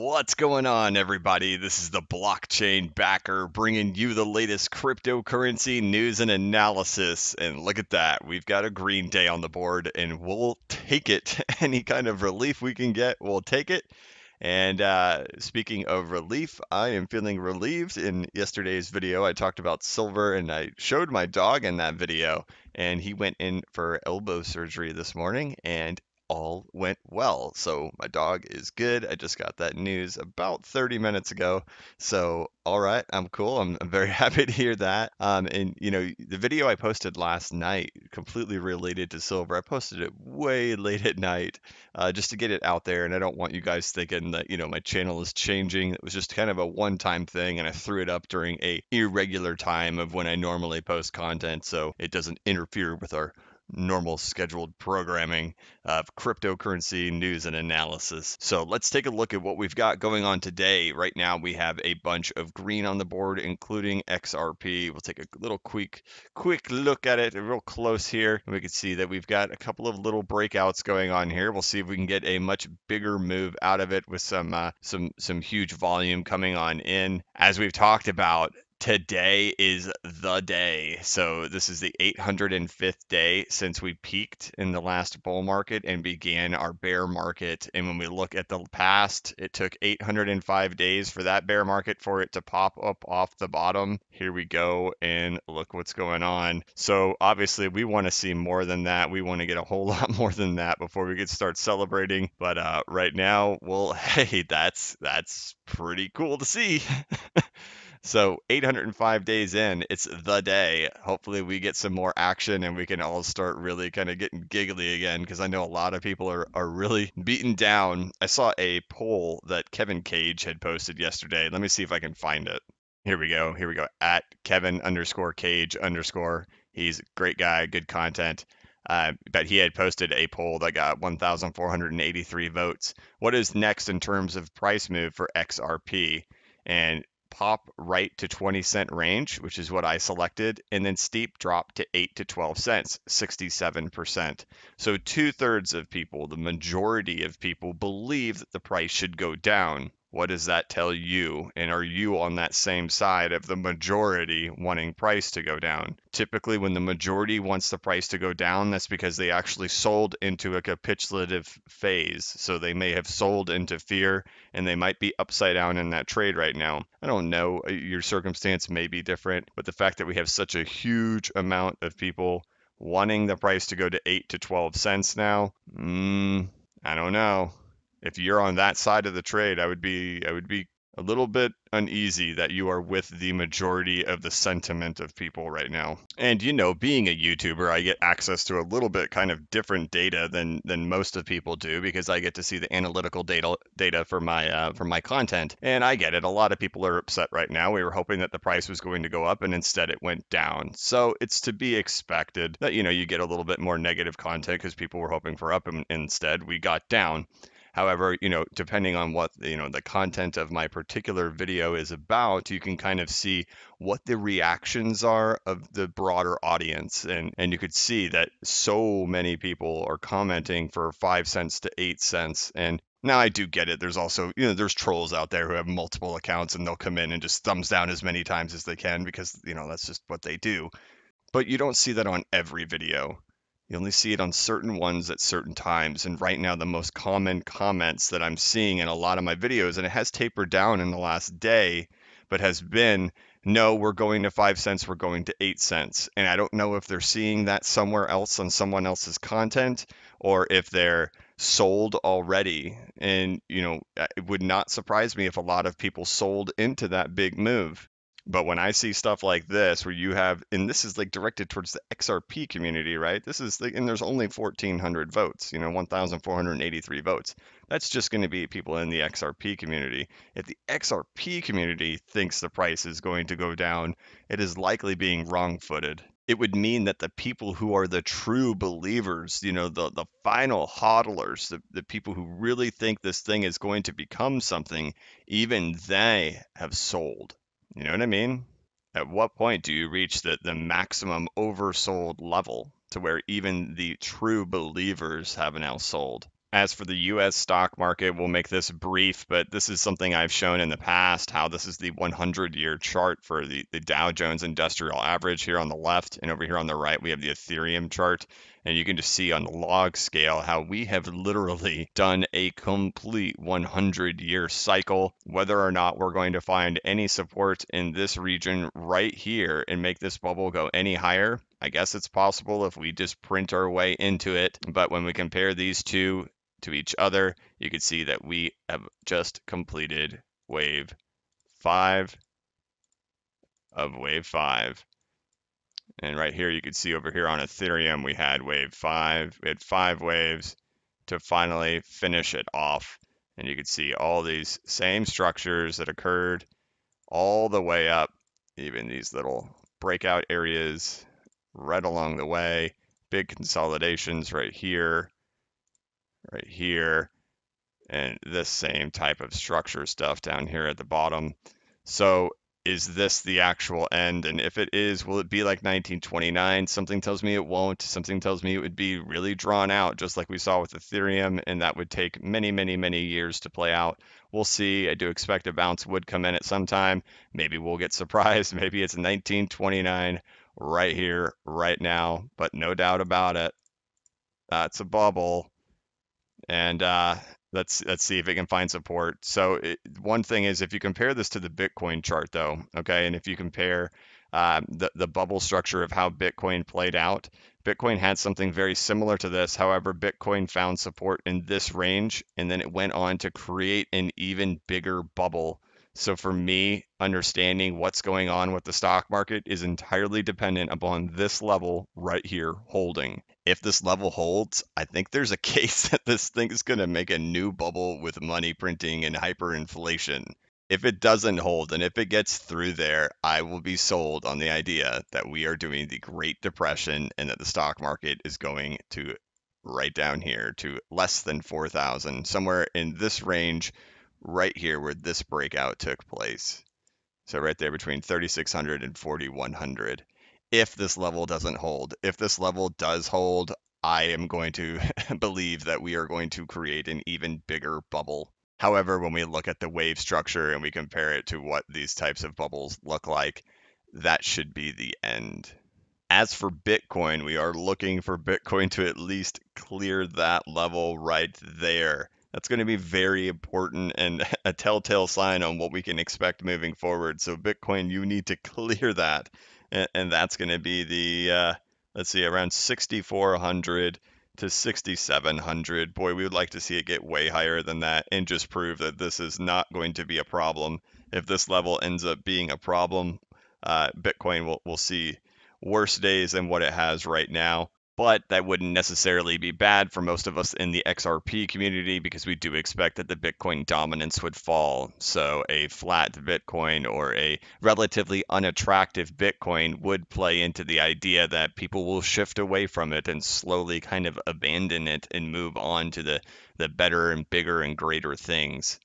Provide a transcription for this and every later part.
What's going on, everybody? This is the blockchain backer bringing you the latest cryptocurrency news and analysis. And look at that, we've got a green day on the board, and we'll take it. Any kind of relief we can get, we'll take it. And speaking of relief, I am feeling relieved. In yesterday's video, I talked about silver and I showed my dog in that video, and he went in for elbow surgery this morning, and all went well. So my dog is good. I just got that news about 30 minutes ago. So, all right, I'm cool. I'm very happy to hear that. And the video I posted last night, completely related to silver. I posted it way late at night, just to get it out there. And I don't want you guys thinking that, my channel is changing. It was just kind of a one-time thing, and I threw it up during a irregular time of when I normally post content, so it doesn't interfere with our normal scheduled programming of cryptocurrency news and analysis. So let's take a look at what we've got going on today. Right now we have a bunch of green on the board, including XRP. We'll take a little quick look at it real close here, and we can see that we've got a couple of little breakouts going on here. We'll see if we can get a much bigger move out of it with some huge volume coming on in. As we've talked about, today is the day. So this is the 805th day since we peaked in the last bull market and began our bear market. And when we look at the past, it took 805 days for that bear market for it to pop up off the bottom. Here we go, and look what's going on. So obviously we want to see more than that. We want to get a whole lot more than that before we could start celebrating. But right now, well, hey, that's pretty cool to see. So 805 days in, it's the day. Hopefully we get some more action and we can all start really kind of getting giggly again, because I know a lot of people are really beaten down. I saw a poll that Kevin Cage had posted yesterday. Let me see if I can find it. Here we go. At Kevin_Cage_. He's a great guy, good content. But he had posted a poll that got 1,483 votes. What is next in terms of price move for XRP? And pop right to 20-cent range, which is what I selected, and then steep drop to 8 to 12 cents, 67%. So 2/3 of people, the majority of people, believe that the price should go down. What does that tell you? And are you on that same side of the majority wanting price to go down? Typically, when the majority wants the price to go down, that's because they actually sold into a capitulative phase. So they may have sold into fear, and they might be upside down in that trade right now. I don't know. Your circumstance may be different, but the fact that we have such a huge amount of people wanting the price to go to 8 to 12 cents now, I don't know. If you're on that side of the trade, I would be a little bit uneasy that you are with the majority of the sentiment of people right now. And being a YouTuber, I get access to a little bit kind of different data than most of people do, because I get to see the analytical data for my content. And I get it. A lot of people are upset right now. We were hoping that the price was going to go up, and instead it went down. So it's to be expected that you get a little bit more negative content, because people were hoping for up, and instead we got down. However, depending on what, the content of my particular video is about, you can kind of see what the reactions are of the broader audience. And you could see that so many people are commenting for 5 cents to 8 cents. And now I do get it. There's also, there's trolls out there who have multiple accounts, and they'll come in and just thumbs down as many times as they can, because, that's just what they do. But you don't see that on every video. You only see it on certain ones at certain times. And right now, the most common comments that I'm seeing in a lot of my videos, and it has tapered down in the last day, but has been, no, we're going to 5 cents, we're going to 8 cents. And I don't know if they're seeing that somewhere else on someone else's content, or if they're sold already. And, it would not surprise me if a lot of people sold into that big move. But when I see stuff like this, where you have, and this is like directed towards the XRP community, right? This is and there's only 1,400 votes, 1,483 votes. That's just going to be people in the XRP community. If the XRP community thinks the price is going to go down, it is likely being wrong-footed. It would mean that the people who are the true believers, the final hodlers, the people who really think this thing is going to become something, even they have sold. You know what I mean? At what point do you reach the maximum oversold level to where even the true believers have now sold? As for the US stock market, we'll make this brief, but this is something I've shown in the past, how this is the 100-year chart for the Dow Jones Industrial Average here on the left, and over here on the right, we have the Ethereum chart. And you can just see on the log scale how we have literally done a complete 100-year cycle. Whether or not we're going to find any support in this region right here and make this bubble go any higher, I guess it's possible if we just print our way into it. But when we compare these two to each other, you can see that we have just completed wave 5 of wave 5. And right here, you can see over here on Ethereum, we had wave 5. We had 5 waves to finally finish it off. And you can see all these same structures that occurred all the way up, even these little breakout areas right along the way, big consolidations right here, and this same type of structure stuff down here at the bottom. So is this the actual end? And if it is, will it be like 1929? Something tells me it won't. Something tells me it would be really drawn out, just like we saw with Ethereum, and that would take many, many, many years to play out. We'll see. I do expect a bounce would come in at some time. Maybe we'll get surprised. Maybe it's 1929 right here, right now, but no doubt about it. That's a bubble. And let's see if it can find support. So one thing is, if you compare this to the Bitcoin chart, though, okay, and if you compare the bubble structure of how Bitcoin played out, Bitcoin had something very similar to this. However, Bitcoin found support in this range, and then it went on to create an even bigger bubble. So for me, understanding what's going on with the stock market is entirely dependent upon this level right here holding. If this level holds, I think there's a case that this thing is going to make a new bubble with money printing and hyperinflation. If it doesn't hold and if it gets through there, I will be sold on the idea that we are doing the Great Depression and that the stock market is going to right down here to less than 4,000, somewhere in this range right here where this breakout took place. So right there between 3,600 and 4,100. If this level doesn't hold, if this level does hold, I am going to believe that we are going to create an even bigger bubble. However, when we look at the wave structure and we compare it to what these types of bubbles look like, that should be the end. As for Bitcoin, we are looking for Bitcoin to at least clear that level right there. That's going to be very important and a telltale sign on what we can expect moving forward. So Bitcoin, you need to clear that, and that's going to be the let's see, around 6,400 to 6,700. Boy, we would like to see it get way higher than that and just prove that this is not going to be a problem. If this level ends up being a problem, Bitcoin will see worse days than what it has right now. But that wouldn't necessarily be bad for most of us in the XRP community because we do expect that the Bitcoin dominance would fall. So a flat Bitcoin or a relatively unattractive Bitcoin would play into the idea that people will shift away from it and slowly kind of abandon it and move on to the better and bigger and greater things.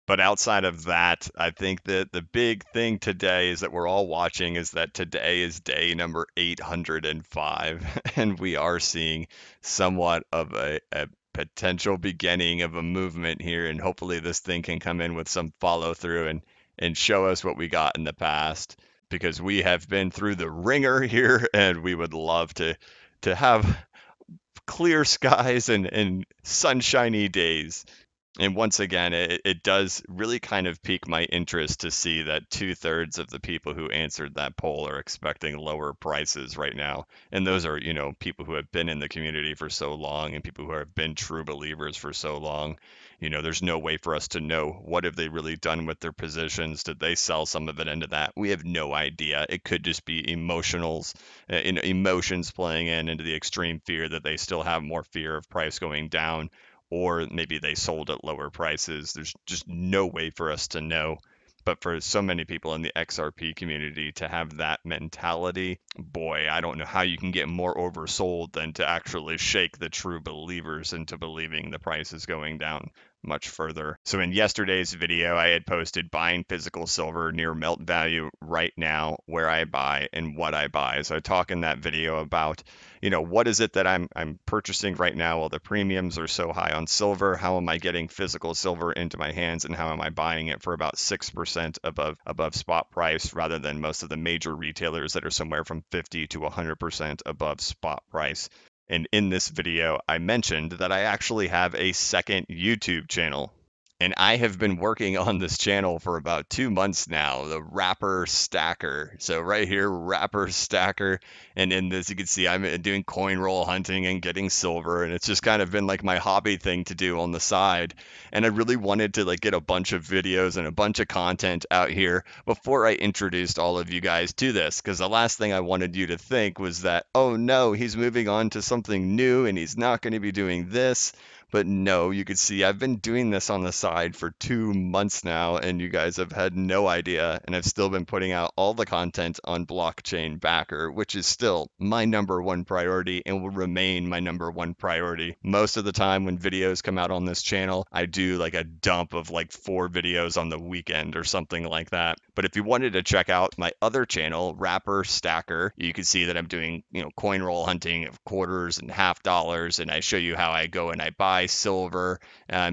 But outside of that, I think that the big thing today is that we're all watching is that today is day number 805, and we are seeing somewhat of a potential beginning of a movement here. And hopefully, this thing can come in with some follow through and show us what we got in the past because we have been through the ringer here, and we would love to have clear skies and sunshiny days. And once again, it does really kind of pique my interest to see that 2/3 of the people who answered that poll are expecting lower prices right now. And those are, people who have been in the community for so long and people who have been true believers for so long. There's no way for us to know what have they really done with their positions. Did they sell some of it into that? We have no idea. It could just be emotions playing into the extreme fear that they still have more fear of price going down, or maybe they sold at lower prices. There's just no way for us to know. But for so many people in the XRP community to have that mentality, boy, I don't know how you can get more oversold than to actually shake the true believers into believing the price is going down. much further. So in yesterday's video, I had posted buying physical silver near melt value right now, where I buy and what I buy. So I talk in that video about, what is it that I'm purchasing right now while the premiums are so high on silver? How am I getting physical silver into my hands, and how am I buying it for about 6% above spot price, rather than most of the major retailers that are somewhere from 50 to 100% above spot price? And in this video, I mentioned that I actually have a second YouTube channel. And I have been working on this channel for about 2 months now, the Wrapper Stacker. So right here, Wrapper Stacker. And in this, you can see I'm doing coin roll hunting and getting silver. And it's just kind of been like my hobby thing to do on the side. And I really wanted to get a bunch of videos and a bunch of content out here before I introduced all of you guys to this. Because the last thing I wanted you to think was that, oh no, he's moving on to something new and he's not going to be doing this. But no, you can see I've been doing this on the side for 2 months now, and you guys have had no idea. And I've still been putting out all the content on blockchain backer, which is still my number one priority and will remain my number one priority. Most of the time when videos come out on this channel, I do a dump of 4 videos on the weekend or something like that. But if you wanted to check out my other channel, Wrapper Stacker, you can see that I'm doing, coin roll hunting of quarters and half dollars, and I show you how I go and I buy silver.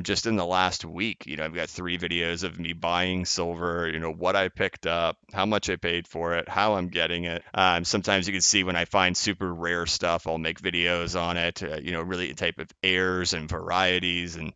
Just in the last week, I've got 3 videos of me buying silver, what I picked up, how much I paid for it, how I'm getting it. Sometimes you can see when I find super rare stuff, I'll make videos on it, really type of airs and varieties. And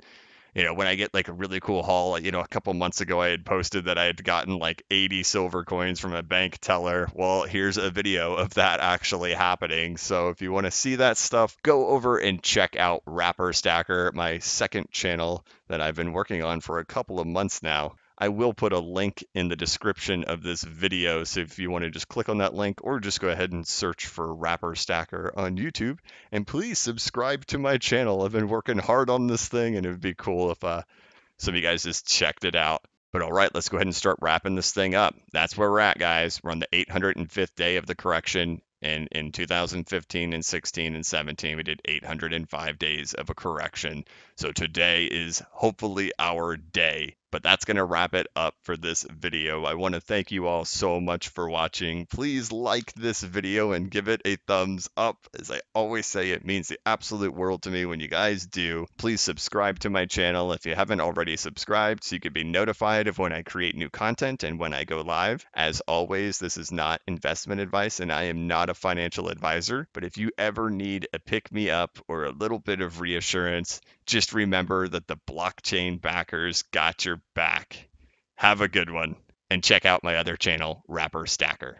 when I get a really cool haul, a couple months ago, I had posted that I had gotten 80 silver coins from a bank teller. Well, here's a video of that actually happening. So if you want to see that stuff, go over and check out Wrapper Stacker, my second channel that I've been working on for a couple of months now. I will put a link in the description of this video, so if you want to just click on that link or just go ahead and search for Wrapper Stacker on YouTube. And please subscribe to my channel. I've been working hard on this thing, and it would be cool if some of you guys just checked it out. But all right, let's go ahead and start wrapping this thing up. That's where we're at, guys. We're on the 805th day of the correction. And in 2015 and 16 and 17, we did 805 days of a correction. So today is hopefully our day. But that's going to wrap it up for this video. I want to thank you all so much for watching. Please like this video and give it a thumbs up. As I always say, it means the absolute world to me when you guys do. Please subscribe to my channel if you haven't already subscribed, so you can be notified of when I create new content and when I go live. As always, this is not investment advice and I am not a financial advisor. But if you ever need a pick-me-up or a little bit of reassurance, just remember that the blockchain backers got your back. Have a good one, and check out my other channel, Wrapper Stacker.